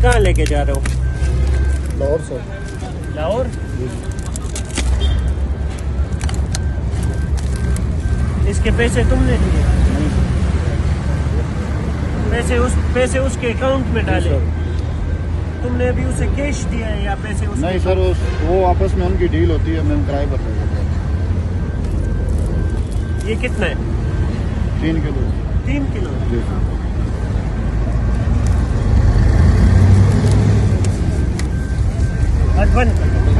कहाँ लेके जा रहे हो? लाहौर सर। लाहौर? इसके पैसे तुमने दिए? पैसे उसके अकाउंट में डाले? तुमने अभी उसे कैश दिया है या पैसे उसके? नहीं सर, वो आपस में उनकी डील होती है, मैं किराए पर ले। ये कितना है? 3 किलो। 3 किलो? जी सर। बंद कर।